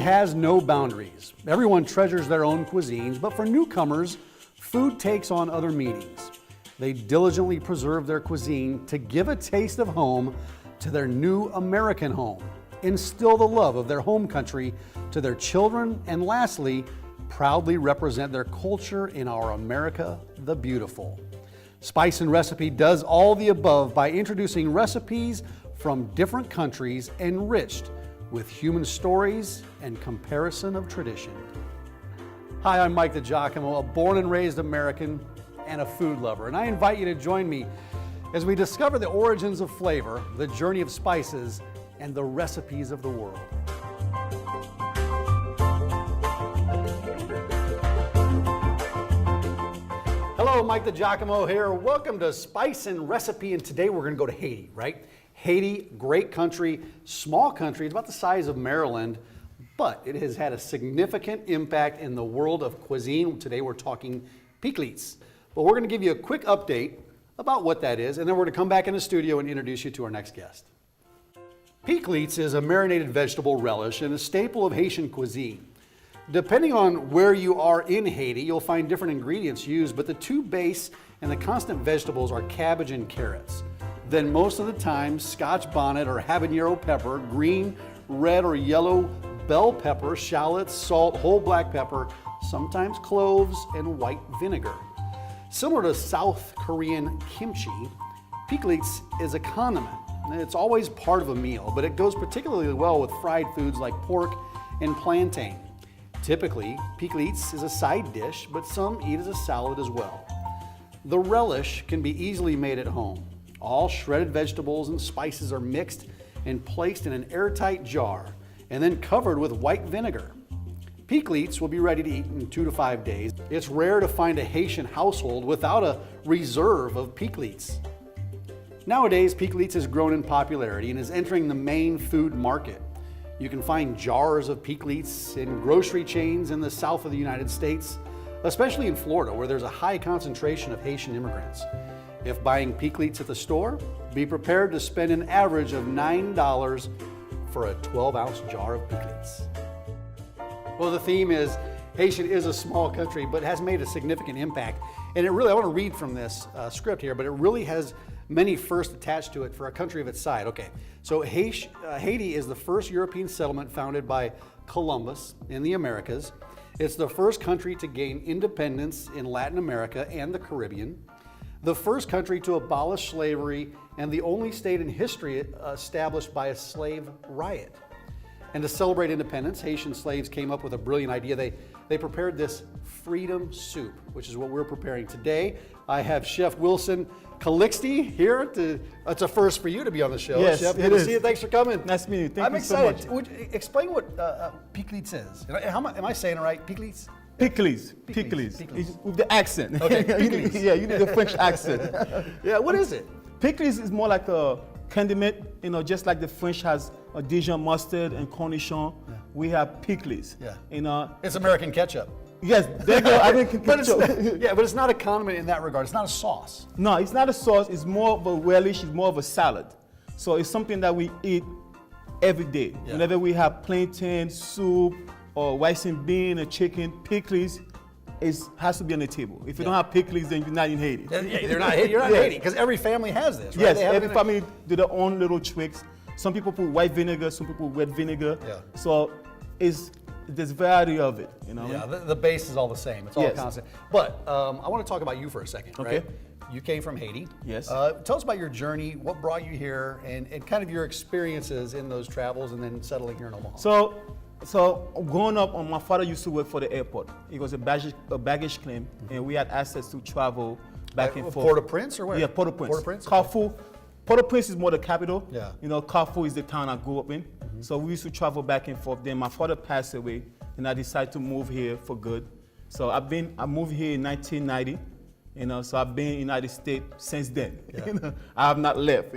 has no boundaries. Everyone treasures their own cuisines, but for newcomers, food takes on other meanings. They diligently preserve their cuisine to give a taste of home to their new American home, instill the love of their home country to their children, and lastly, proudly represent their culture in our America the Beautiful. Spice and Recipe does all the above by introducing recipes from different countries enriched with human stories and comparison of tradition. Hi, I'm Mike DiGiacomo, a born and raised American and a food lover, and I invite you to join me as we discover the origins of flavor, the journey of spices, and the recipes of the world. Hello, Mike DiGiacomo here. Welcome to Spice and Recipe, and today we're going to go to Haiti, right? Haiti, great country, small country. It's about the size of Maryland, but it has had a significant impact in the world of cuisine. Today we're talking Pikliz. But we're going to give you a quick update about what that is, and then we're going to come back in the studio and introduce you to our next guest. Pikliz is a marinated vegetable relish and a staple of Haitian cuisine. Depending on where you are in Haiti, you'll find different ingredients used, but the two base and the constant vegetables are cabbage and carrots. Then most of the time, Scotch bonnet or habanero pepper, green, red, or yellow bell pepper, shallots, salt, whole black pepper, sometimes cloves, and white vinegar. Similar to South Korean kimchi, Pikliz is a condiment. It's always part of a meal, but it goes particularly well with fried foods like pork and plantain. Typically, Pikliz is a side dish, but some eat as a salad as well. The relish can be easily made at home. All shredded vegetables and spices are mixed and placed in an airtight jar and then covered with white vinegar. Pikliz will be ready to eat in 2 to 5 days. It's rare to find a Haitian household without a reserve of Pikliz. Nowadays, Pikliz has grown in popularity and is entering the main food market. You can find jars of Pikliz in grocery chains in the south of the United States, especially in Florida, where there's a high concentration of Haitian immigrants. If buying Pikliz at the store, be prepared to spend an average of $9 for a 12-ounce jar of Pikliz. Well, the theme is Haitian is a small country, but has made a significant impact. And it really, I want to read from this script here, but it really has many firsts attached to it for a country of its size. Okay, so Haiti is the first European settlement founded by Columbus in the Americas. It's the first country to gain independence in Latin America and the Caribbean, the first country to abolish slavery, and the only state in history established by a slave riot. And to celebrate independence, Haitian slaves came up with a brilliant idea. They prepared this freedom soup, which is what we're preparing today. I have Chef Wilson Calixte here. It's a first for you to be on the show. Yes, Chef, good to see you. Thanks for coming. Nice to meet you. I'm you excited. so much. Explain what Pikliz is. Am I saying it right? Pikliz? Pikliz. With the accent. Okay, Pikliz. Yeah, you need the French accent. Yeah, what is it? Pikliz is more like a condiment, just like the French has a Dijon mustard and cornichon. Yeah. We have Pikliz. Yeah. It's American ketchup. Yes, there you go. I mean, but it's not a condiment in that regard. It's not a sauce. No, it's not a sauce. It's more of a relish. It's more of a salad. So it's something that we eat every day. Yeah. Whenever we have plantain, soup, or rice and bean, or chicken, Pikliz has to be on the table. If you don't have Pikliz, then you're not in Haiti. Yeah, you're not in Haiti, because every family has this, right? Yes, every family do their own little tricks. Some people put white vinegar, some people put red vinegar. Yeah. So there's variety of it, Yeah, the base is all the same. It's all constant. But I want to talk about you for a second, right? You came from Haiti. Yes. Tell us about your journey, what brought you here, and kind of your experiences in those travels and then settling here in Omaha. So growing up, my father used to work for the airport. He was a baggage claim, and we had access to travel back and forth. Port-au-Prince or where? Yeah, Port-au-Prince. Port-au-Prince? Carrefour. Port-au-Prince is more the capital. Yeah. Carrefour is the town I grew up in. Mm-hmm. So we used to travel back and forth. Then my father passed away, and I decided to move here for good. So I moved here in 1990. So I've been in the United States since then. Yeah. I have not left.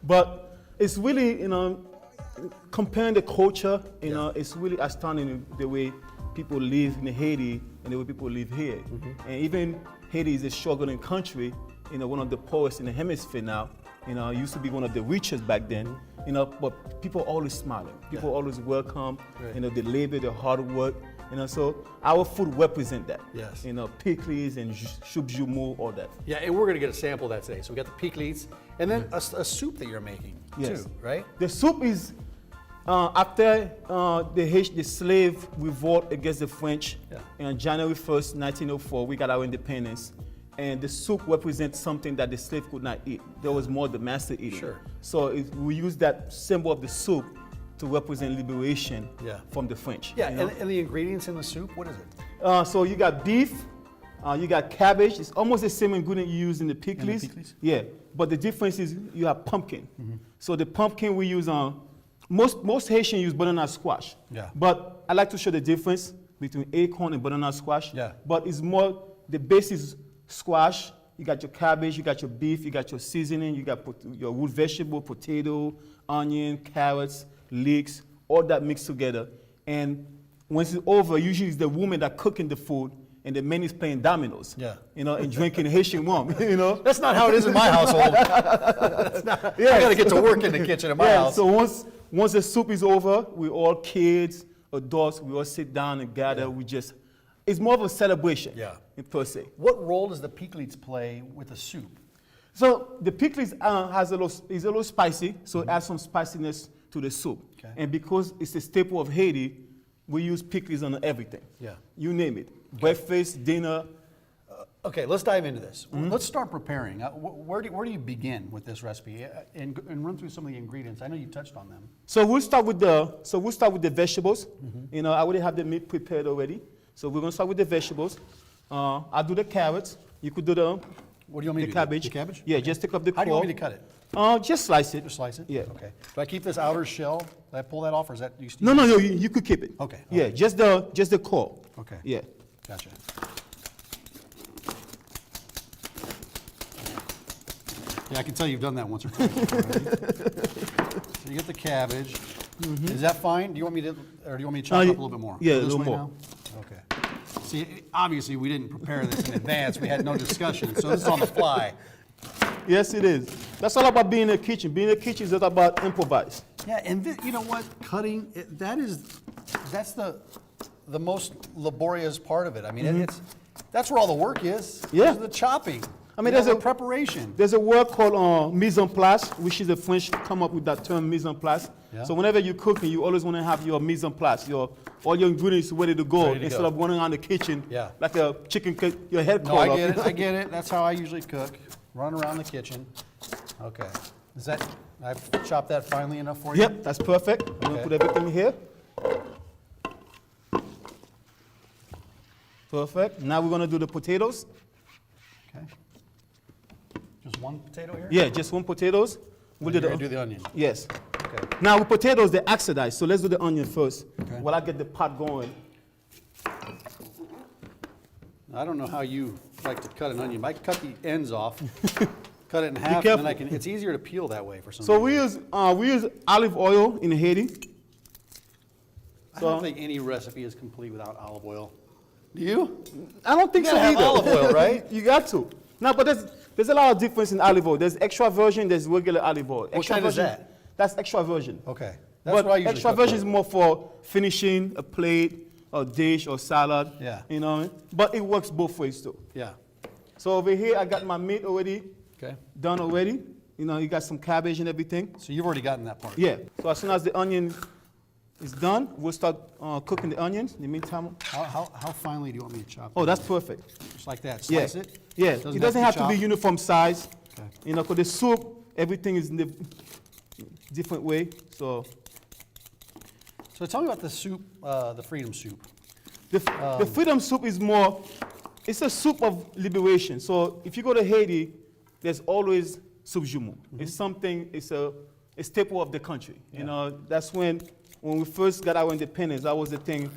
But it's really, comparing the culture, it's really astounding the way people live in Haiti and the way people live here. Mm-hmm. And even Haiti is a struggling country, one of the poorest in the hemisphere now. It used to be one of the richest back then. you know, but people always smiling. People always welcome, Right. you know, the labor, the hard work, you know, so our food represent that. Yes. You know, Pikliz and Joumou, all that. Yeah, and we're going to get a sample of that today. So we got the Pikliz, and then a soup that you're making Yes. too, right? The soup is after the slave revolt against the French on January 1st, 1904, we got our independence. And the soup represents something that the slave could not eat. There was more the master eating. Sure. So we use that symbol of the soup to represent liberation from the French. Yeah, you know? and the ingredients in the soup, what is it? So you got beef, you got cabbage. It's almost the same ingredient you use in the Pikliz. Pikliz? Yeah, but the difference is you have pumpkin. So the pumpkin we use most Haitians use banana squash. Yeah. But I like to show the difference between acorn and banana squash. Yeah. But it's more, the base is squash. You got your cabbage, you got your beef, you got your seasoning, you got your root vegetable, potato, onion, carrots, leeks, all that mixed together. And once it's over, usually it's the woman that cooking the food and the man is playing dominoes. Yeah. You know, and drinking Haitian rum, you know. That's not how it is in my household. I got to get to work in the kitchen in my house. So once the soup is over, we all kids, adults, we all sit down and gather. We just, it's more of a celebration, per se. What role does the Pikliz play with the soup? So the Pikliz is a little spicy, so it adds some spiciness to the soup. Okay. And because it's a staple of Haiti, we use Pikliz on everything. Yeah. You name it. Breakfast, dinner. Okay, let's dive into this. Let's start preparing. Where do you begin with this recipe and run through some of the ingredients? I know you touched on them. So we'll start with the vegetables. You know, I already have the meat prepared already. So we're gonna start with the vegetables. I'll do the carrots. You could do the What do you want me to do? cabbage. The cabbage? Yeah, just take up the core. How do you want me to cut it? Just slice it. Just slice it? Yeah. Okay. Do I keep this outer shell? Do I pull that off, or is that you? No, you could keep it. Okay. Yeah, Okay. just the core. Okay. Yeah. Gotcha. Yeah, I can tell you've done that once or twice already. So you get the cabbage. Is that fine? Do you want me to, or do you want me to chop up a little bit more? Yeah, Go a this little way more. now? Okay. See, obviously we didn't prepare this in advance. We had no discussion, so this is on the fly. Yes, it is. That's all about being in the kitchen. Being in the kitchen is all about improvise. Yeah, and you know what? Cutting, that's the most laborious part of it. I mean, that's where all the work is. Yeah. Is the chopping. I mean, there's there's a a- preparation. There's a word called mise en place, which is the French come up with that term mise en place. Yeah. So whenever you're cooking, you always want to have your mise en place, all your ingredients ready to go, Ready to instead go. of running around the kitchen Yeah. like a chicken, your head No, caught I up. get it. I get it. That's how I usually cook. Run around the kitchen. Okay. Is that? I've chopped that finely enough for you. Yep, that's perfect. We're Okay. gonna put everything here. Perfect. Now we're gonna do the potatoes. Okay. Just one potato here. Yeah, just one potatoes. We'll You're gonna do the onion. Yes. Okay. Now with potatoes, they're oxidized, so let's do the onion first. Okay. While I get the pot going. I don't know how you like to cut an onion. I cut the ends off, cut it in half, and careful. then I can. It's easier to peel that way for some So reason. we use olive oil in Haiti. I don't think any recipe is complete without olive oil. Do you? I don't think You so gotta have either. olive oil, right? You got to. No, but there's a lot of difference in olive oil. There's extra virgin, there's regular olive oil. Extra kind is virgin, that? That's extra virgin. Okay. That's But what I usually extra cook virgin with. is more for finishing a plate, or dish, or salad. Yeah. You know what I mean? But it works both ways too. Yeah. So over here, I got my meat already Okay. done already. You know, you got some cabbage and everything. So you've already gotten that part. Yeah. So as soon as the onion is done, we'll start cooking the onions. In the meantime, How finely do you want me to chop? oh, it? that's perfect. Just like that. Yeah. Slice it. Yeah. It doesn't have to be chopped? uniform size. Okay. You know, because the soup, everything is in the different way. So So tell me about the soup, the freedom soup. the freedom soup is more, it's a soup of liberation. So if you go to Haiti, there's always soup Joumou. It's something, it's a staple of the country. Yeah. You know, that's when we first got our independence, that was the thing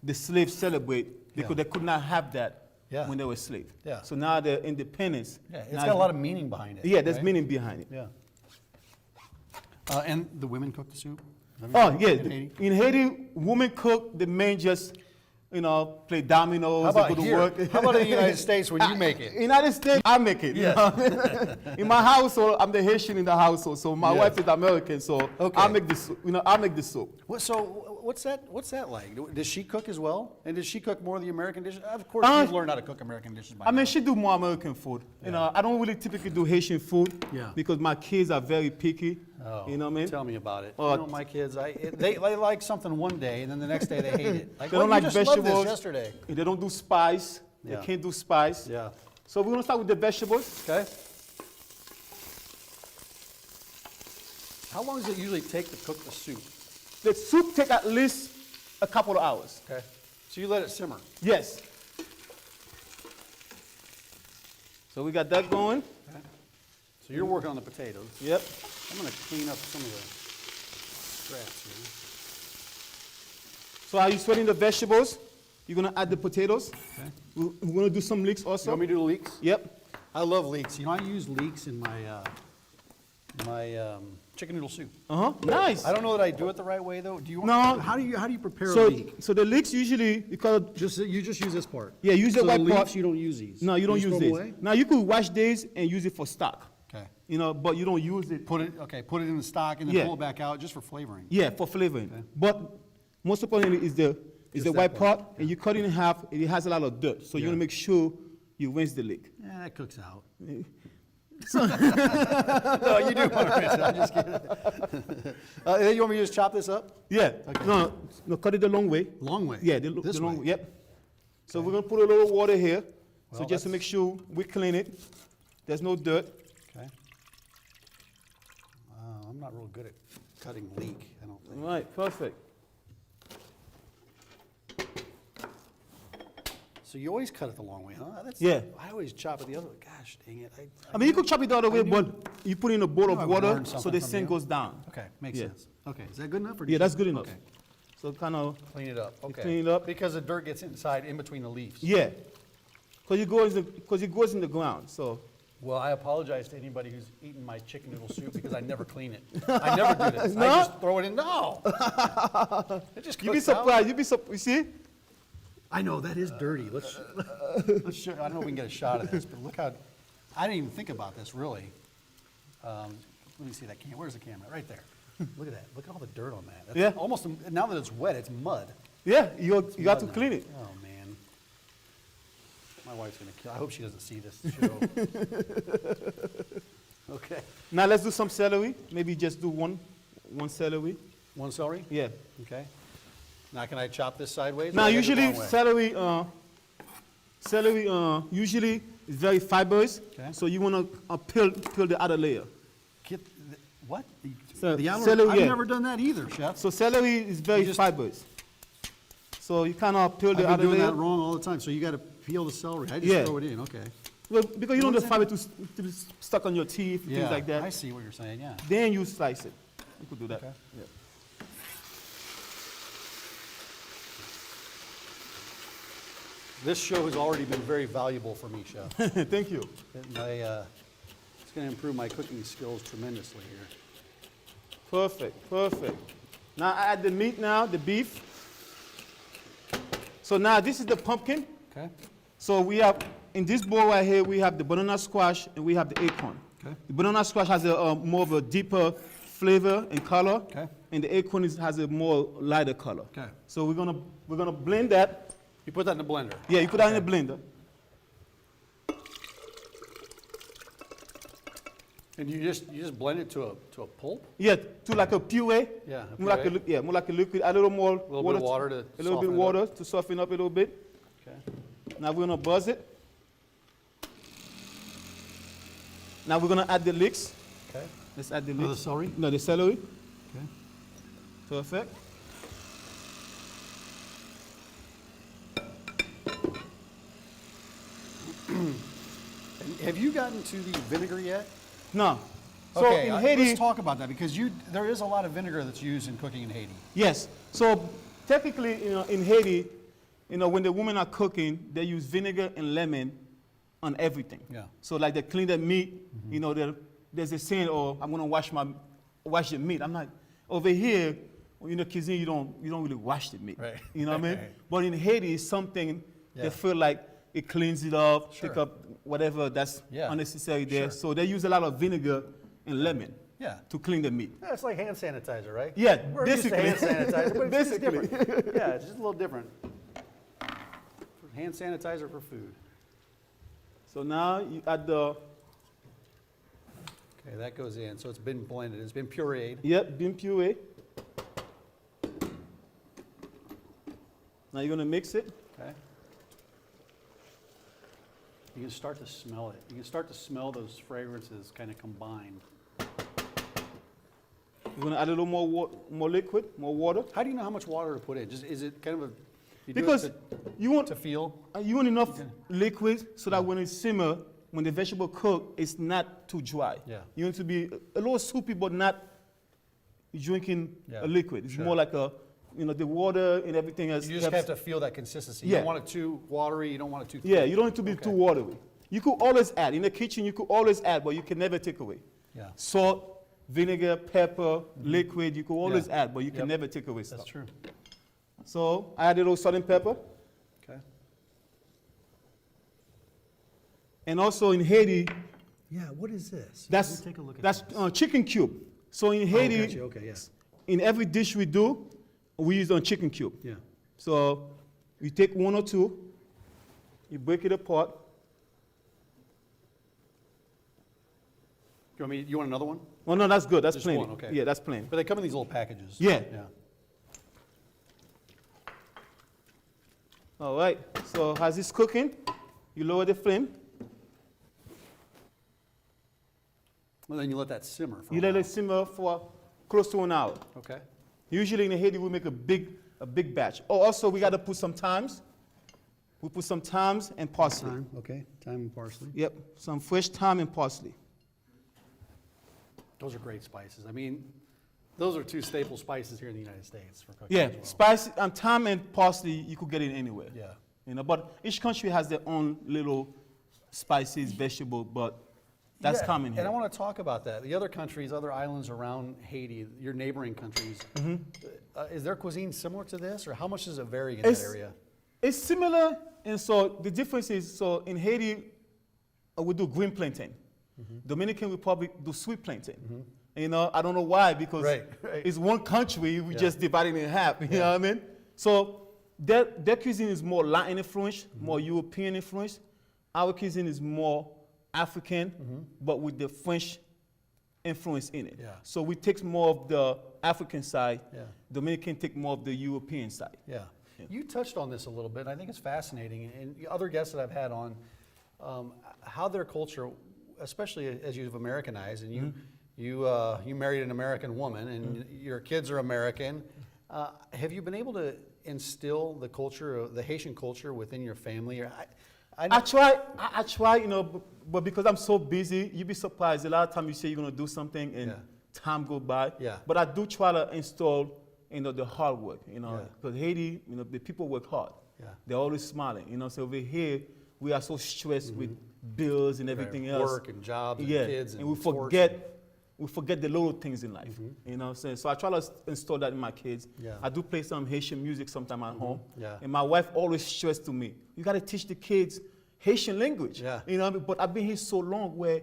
the slaves celebrate, because Yeah. they could not have that Yeah. when they were slaves. Yeah. So now the independence. Yeah, it's now got a lot of meaning behind it. Yeah, there's right? meaning behind it. Yeah. And the women cook the soup? Oh, yeah. In Haiti? In Haiti, women cook, the men just play dominoes, How about go to here? work. How about in the United States when you make it? United States, I make it. Yes. In my household, I'm the Haitian in the household, so my Yes. wife is American, so Okay. I make the soup. I make the soup. So what's that like? Does she cook as well? And does she cook more of the American dishes? Of course, you've learned how to cook American dishes by I now. mean, she do more American food. I don't really typically do Haitian food because my kids are very picky. Oh, You know what I mean? Tell me about it. Oh, My kids, they like something one day, and then the next day they hate it. Like, They don't "Well, like you just loved vegetables. this yesterday. They don't do spice. Yeah. They can't do spice. Yeah. So we're gonna start with the vegetables. Okay. How long does it usually take to cook the soup? The soup take at least a couple of hours. Okay. So you let it simmer. Yes. So we got that going. Okay. So you're working on the potatoes. Yep. I'm going to clean up some of the scraps here. So are you sweating the vegetables? You're gonna add the potatoes. Okay. We're gonna do some leeks You also. want me to do the leeks? Yep. I love leeks. I use leeks in my chicken noodle soup. Nice. I don't know that I do it the right way though. Do you? No. How do you prepare a So leek? so the leeks usually because You just use this part. yeah, use the So white the part. leeks, you don't use these. No, you don't just use throw them this. away? Now you could wash this and use it for stock. Okay. But you don't use it. Put it in the stock and then Yeah. pull it back out just for flavoring. Yeah, for flavoring. Okay. But most importantly is the Just the that white part. part, and you cut it in half. It has a lot of dirt, so you Yeah. want to make sure you rinse the leek. Yeah, that cooks out. No, you do want to rinse it. I'm just kidding. Then you want me to just chop this up? Yeah. Okay. No, cut it the long way. Long way. Yeah, This the long way. way. Yep. So we're gonna put a little water here, so Well, just to make sure we clean it. There's no dirt. Okay. I'm not real good at cutting leek, I don't think. Right, perfect. So you always cut it the long way, huh? Yeah. I always chop it the other way. Gosh, dang it. I mean, you could chop it the other way, but you put in a bowl I of would water learn so something the from sand you. goes down. Okay, makes Yeah. sense. Okay, is that good enough? Or do Yeah, you- that's good enough. Okay, So kind of, clean it up. Okay. clean it up. Because the dirt gets inside, in between the leaves. yeah, because it goes in the ground. So Well, I apologize to anybody who's eaten my chicken noodle soup because I never clean it. I never do this. No? I just throw it in. No. It just you'd be cooks out. surprised. You'd be surprised. You see? I know, that is dirty. Let's show, I don't know if we can get a shot of this, but look how, I didn't even think about this, really. Let me see that camera. Where's the camera? Right there. Look at that. Look at all the dirt on that. That's Yeah. Almost, now that it's wet, it's mud. Yeah, you got to Mud now. clean it. Oh, man. My wife's going to kill. I hope she doesn't see this show. Okay. Now let's do some celery. Maybe just do one celery. One celery? Yeah. Okay. Now, can I chop this sideways? or Now I gotta do it usually the long way? celery usually is very fibrous. Okay. So you want to peel the outer layer. What? So, The outer, celery, I've yeah. never done that either, chef. So celery is very You just- fibrous. So you kind of peel I've the been outer doing layer. that wrong all the time. So you got to peel the celery. I just Yeah. throw it in. Okay. Well, because you don't want the What fiber to be stuck on your teeth, Yeah. things like that. I see what you're saying. Yeah. Then you slice it. You could do that. Okay. Yeah. This show has already been very valuable for me, chef. Thank you. It's going to improve my cooking skills tremendously here. Perfect, perfect. Now I add the meat now, the beef. So now this is the pumpkin. Okay. So we have, in this bowl right here, we have the banana squash and we have the acorn. Okay. The banana squash has a more of a deeper flavor and color. Okay. And the acorn has a more lighter color. Okay. So we're gonna blend that. You put that in the blender. Yeah, you put that in the blender. And you just blend it to a pulp? Yeah, to like a puree. Yeah, a More like puree. more like a liquid. Add a little more bit of water to a little bit soften it water to soften up a little bit. Okay. Now we're gonna buzz it. Now we're gonna add the leeks. Okay. Let's add the Oh, the leeks. celery? No, the celery. Okay. Perfect. And have you gotten to the vinegar yet? No. So Okay, in Haiti, let's talk about that because there is a lot of vinegar that's used in cooking in Haiti. yes. So technically, in Haiti, when the women are cooking, they use vinegar and lemon on everything. Yeah. So like they clean the meat, there's a saying, "Oh, I'm gonna wash the meat." I'm not. Over here, in the cuisine, you don't really wash the meat. Right. You know what I mean? Right. But in Haiti, it's something Yeah. they feel like it cleans it up, Sure. take up whatever that's Yeah. unnecessary there. Sure. So they use a lot of vinegar and lemon Yeah. to clean the meat. Yeah, it's like hand sanitizer, right? Yeah, We're used to basically. hand sanitizer, but it's just Basically. different. Yeah, it's just a little different. Hand sanitizer for food. So now you add the Okay, that goes in. So it's been blended. It's been pureed. bean puree. Now you're gonna mix it. Okay. You can start to smell it. You can start to smell those fragrances kind of combined. You're gonna add a little more liquid, more water. How do you know how much water to put in? Just is it kind of a you do it Because you want to feel? you want enough liquid so that when it simmer, when the vegetable cook, it's not too dry. Yeah. You want it to be a little soupy, but not drinking Yeah. a liquid. It's Sure. more like the water and everything else. You just helps- have to feel that consistency. You Yeah. don't want it too watery. You don't want it too thick. Yeah, you don't need to be Okay. too watery. You could always add. In the kitchen, you could always add, but you can never take away. Yeah. Salt, vinegar, pepper, liquid, you could always Yeah. add, but you can Yep. never take away That's stuff. true. So I add a little salt and pepper. Okay. And also in Haiti, Yeah, what is this? that's take a look at that's this. chicken cube. So in Haiti, gotcha. Okay, yeah. in every dish we do, we use on chicken cube. Yeah. So you take one or two, you break it apart. You want another one? Oh no, that's good. That's Just plenty. one, okay. Yeah, that's plenty. But they come in these little packages. Yeah. Yeah. All right. So as it's cooking, you lower the flame. Well, then you let that simmer for You a let while. it simmer for close to an hour. Okay. Usually in Haiti, we make a big batch. Oh, also we got to put some thymes. We put some thymes and parsley. Thyme, okay. Thyme and parsley. Yep, some fresh thyme and parsley. Those are great spices. I mean, those are two staple spices here in the United States for cooking Yeah, as well. spicy and thyme and parsley you could get it anywhere. Yeah. But each country has their own little spices, vegetable, but that's Yeah, common here. And I want to talk about that. The other countries, other islands around Haiti, your neighboring countries, is their cuisine similar to this, or how much does it vary in that area? It's similar, and so the difference is, so in Haiti, we do green plantain. Dominican Republic do sweet plantain. I don't know why, because Right. it's one country, we Yeah. just divide it in half, you know what I mean? So their cuisine is more Latin influence, more European influence. Our cuisine is more African, but with the French influence in it. Yeah. So we take more of the African side, Yeah. Dominican take more of the European side. Yeah. You touched on this a little bit, and I think it's fascinating. And the other guests that I've had on, how their culture, especially as you've Americanized, and you married an American woman, and your kids are American. Have you been able to instill the culture, the Haitian culture, within your family? Or I try, but because I'm so busy, you'd be surprised. A lot of times you say you're gonna do something and Yeah. time go by. Yeah. But I do try to install, the hard work, Yeah. because Haiti, the people work hard. Yeah. They're always smiling, So over here, we are so stressed with bills and everything else. Work and jobs and Yeah, kids and we sports. forget the little things in life. You know what I'm saying? So I try to install that in my kids. Yeah. I do play some Haitian music sometime at home. Yeah. And my wife always stressed to me, you got to teach the kids Haitian language. Yeah. You know what I mean? But I've been here so long where,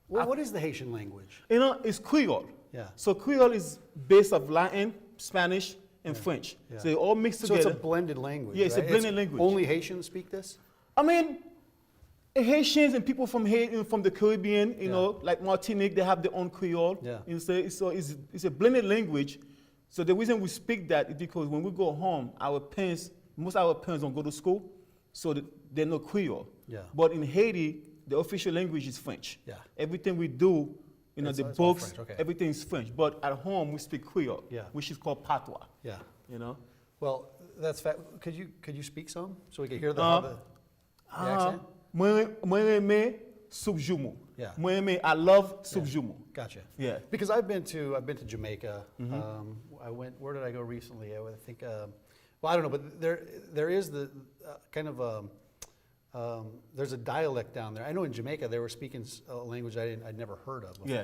Well, what is the Haitian language? it's Creole. Yeah. So Creole is based of Latin, Spanish, and French. Yeah. So they all mix So together. it's a blended language. Yeah, it's a right? blended language. Only Haitians speak this? I mean, Haitians and people from Haiti, from the Caribbean, like Martinique, they have their own Creole. Yeah. So it's a blended language. So the reason we speak that is because when we go home, most of our parents don't go to school, so they know Creole. Yeah. But in Haiti, the official language is French. Yeah. Everything we do, the it's all books, French, okay. everything is French. But at home, we speak Creole, Yeah. which is called patois. Yeah. You know. Well, that's could you speak some so we could hear the accent? Moi aime soup Joumou. Yeah. Moi aime, I love soup Joumou. Gotcha. Yeah. Because I've been to Jamaica. Where did I go recently? I think. Well, I don't know, but there is the kind of there's a dialect down there. I know in Jamaica they were speaking a language I'd never heard of before. Yeah.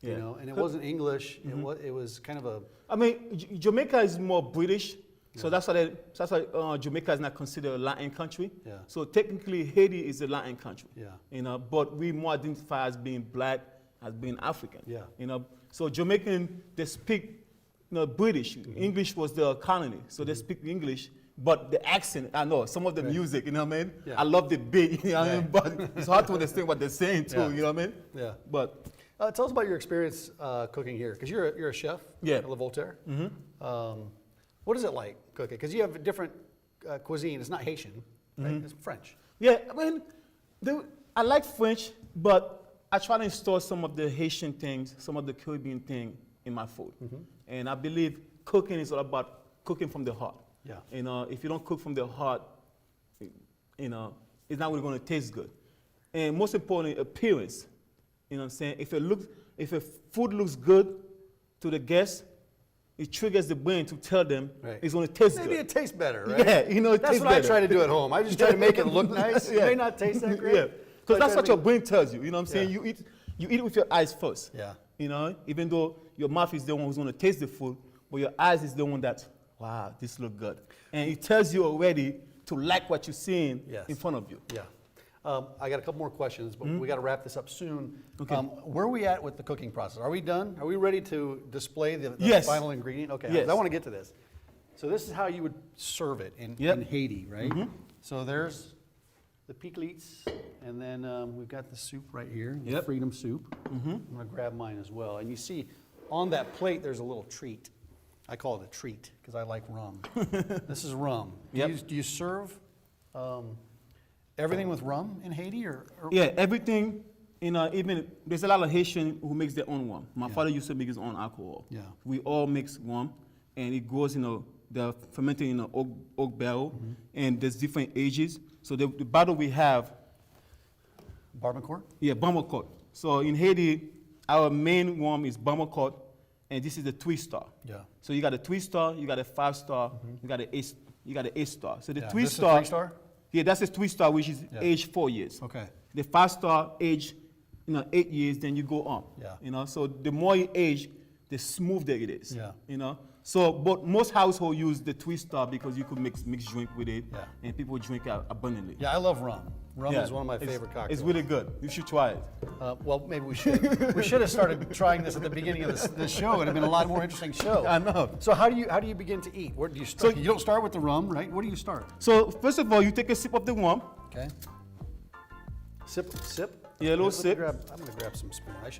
you Yeah. know, and it wasn't English. It was kind of a I mean, Jamaica is more British, so that's why Jamaica is not considered a Latin country. Yeah. So technically, Haiti is a Latin country. Yeah. You know, but we more identify as being black, as being African. Yeah. You know, so Jamaican, they speak, you know, British. English was the colony, so they speak English. But the accent, I know, some of the music, you know what I mean? Yeah. I love the beat, you know what I mean? But it's hard to understand what they're saying too, Yeah. you know what I mean? Yeah. But tell us about your experience cooking here, because you're a chef. Yeah. At Le Voltaire. What is it like cooking? Because you have a different cuisine. It's not Haitian, right? It's French. yeah, I mean, I like French, but I try to install some of the Haitian things, some of the Caribbean thing in my food. And I believe cooking is all about cooking from the heart. Yeah. You know, if you don't cook from the heart, you know, it's not really going to taste good. And most importantly, appearance. You know what I'm saying? If a food looks good to the guests, it triggers the brain to tell them Right. it's going to taste Maybe good. it tastes better, right? Yeah, you know, it That's tastes what better. I try to do at home. I just try to make it look nice. It may not taste that great. Yeah, So I because that's try what to your make- brain tells you. You know what I'm saying? Yeah. You eat with your eyes first. Yeah. You know, even though your mouth is the one who's going to taste the food, but your eyes is the one that, wow, this look good. And it tells you already to like what you're seeing Yes. in front of you. Yeah. I got a couple more questions, but we got to wrap this up soon. Okay. Where are we at with the cooking process? Are we done? Are we ready to display the Yes. final ingredient? Okay, Yes. I want to get to this. So this is how you would serve it in Haiti, right? So there's the Pikliz, and then we've got the soup right here, the Yep. Freedom Soup. I'm going to grab mine as well. And you see on that plate, there's a little treat. I call it a treat because I like rum. This is rum. Yep. Do you serve everything with rum in Haiti, or Yeah, everything, you know, even, there's a lot of Haitian who makes their own rum. My father used to make his own alcohol. Yeah. We all mix rum, and it grows in they're fermented in an oak barrel, and there's different ages. So the bottle we have, Barbancourt? yeah, Bamako. So in Haiti, our main rum is Bamako, and this is the 3-star. Yeah. So you got a 3-star, you got a 5-star, you got a 8-star. So the Yeah, 3-star. this is a 3-star? Yeah, that's a 3-star, which is Yeah. age 4 years. Okay. The 5-star age, 8 years, then you go up. Yeah. You know, so the more you age, the smoother it is. Yeah. You know, so but most households use the 3-star because you could mix drink with it, Yeah. and people drink abundantly. Yeah, I love rum. Rum Yeah, is one of my it's- favorite cocktails. It's really good. You should try it. Well, maybe we should. We should have started trying this at the beginning of this show. It would have been a lot more interesting show. I know. So how do you begin to eat? Where do you start? You don't start with the rum, right? Where do you start? So first of all, you take a sip of the rum. Okay. Sip. Yeah, a little Let me sip. I'm gonna grab some spoon. I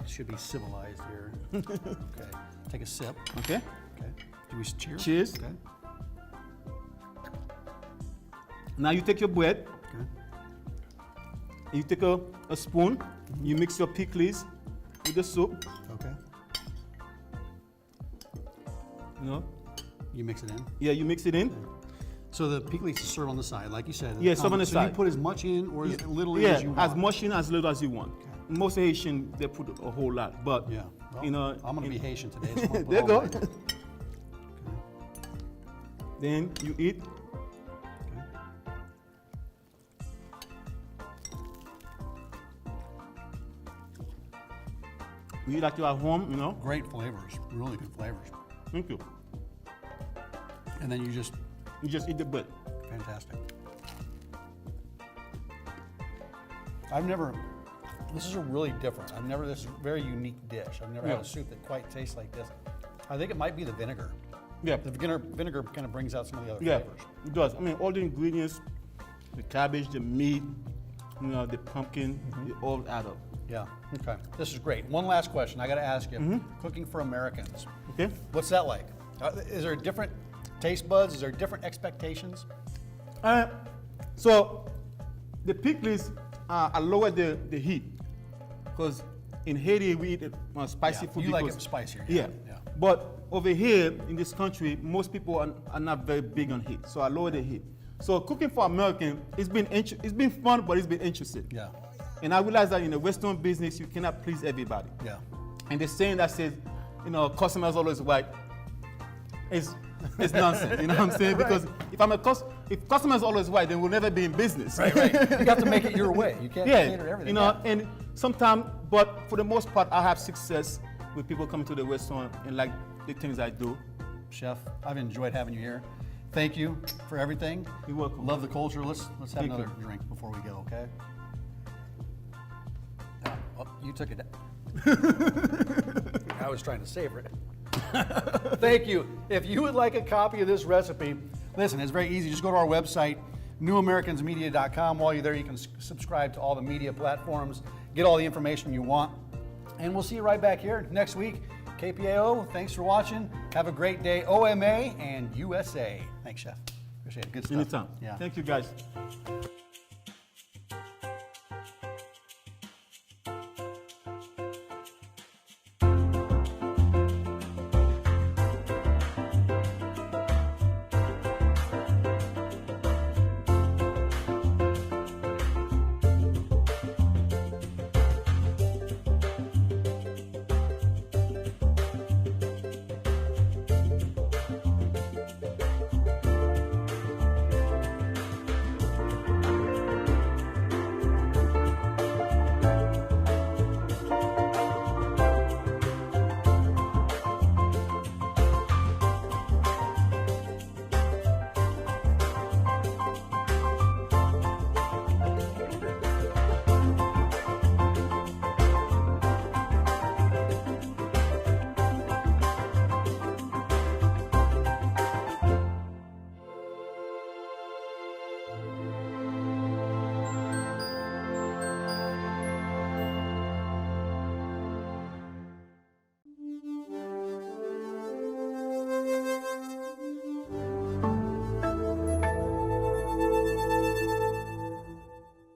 should be civilized here. Okay. Take a sip. Okay. Okay. Do we cheers? Cheers. Okay. Now you take your bread. Okay. You take a spoon. You mix your pickles with the soup. Okay. You know. You mix it in. Yeah, you mix it in. So the Pikliz is served on the side, like you said. Yeah, serve on the So side. you put as much in or as little in Yeah, as you want. as much in as little as you want. Most Haitian they put a whole lot, but Yeah. Well, you know, I'm gonna be Haitian today. So I'm gonna put there you all go. mine. Then you eat. You eat like you're at home, you know. Great flavors, really good flavors. Thank you. And then you just, You just eat the bread. fantastic. This is a really different, this is a very unique dish. I've never had Yeah. a soup that quite tastes like this. I think it might be the vinegar. Yeah. The vinegar kind of brings out some of the other Yeah, flavors. it does. I mean, all the ingredients, the cabbage, the meat, you know, the pumpkin, they all add up. Yeah, okay. This is great. One last question I gotta ask you. Mm-hmm. Cooking for Americans, Okay. what's that like? Is there different taste buds? Is there different expectations? So the Pikliz, I lower the heat because in Haiti we eat spicy Yeah, food. you like because- it spicier. Yeah. Yeah. But over here in this country, most people are not very big on heat, so I lower the heat. So cooking for American, it's been fun, but it's been interesting. Yeah. And I realized that in the Western business, you cannot please everybody. Yeah. And the saying that says, you know, customers always right, it's nonsense. You know what I'm saying? Because if customers always right, then we'll never be in business. Right. You have to make it your way. You can't cater to everything. You know, Yeah. and sometimes, but for the most part, I have success with people coming to the restaurant and like the things I do. Chef, I've enjoyed having you here. Thank you for everything. You're welcome. Love the culture. Let's have Thank another you. drink before we go, okay? Oh, you took it. I was trying to savor it. Thank you. If you would like a copy of this recipe, listen, it's very easy. Just go to our website, newamericansmedia.com. While you're there, you can subscribe to all the media platforms, get all the information you want. And we'll see you right back here next week. KPAO, thanks for watching. Have a great day, OMA and USA. Thanks, Chef. Appreciate it. Good stuff. Anytime. Yeah. Thank you, guys.